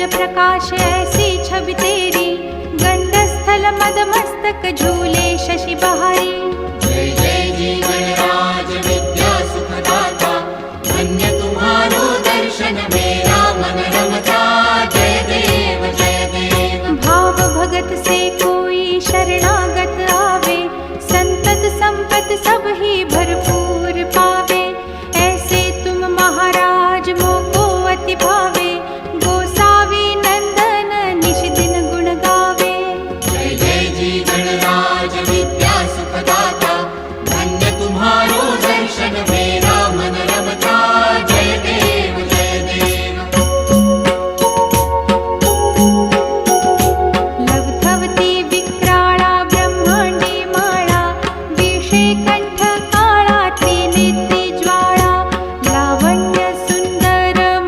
प्रकाश ऐसी छवि तेरी, गंडस्थल मद मस्तक झूले शशि बहारी। जय जय जी गणराज विद्या सुखदाता, धन्य तुम्हारो दर्शन में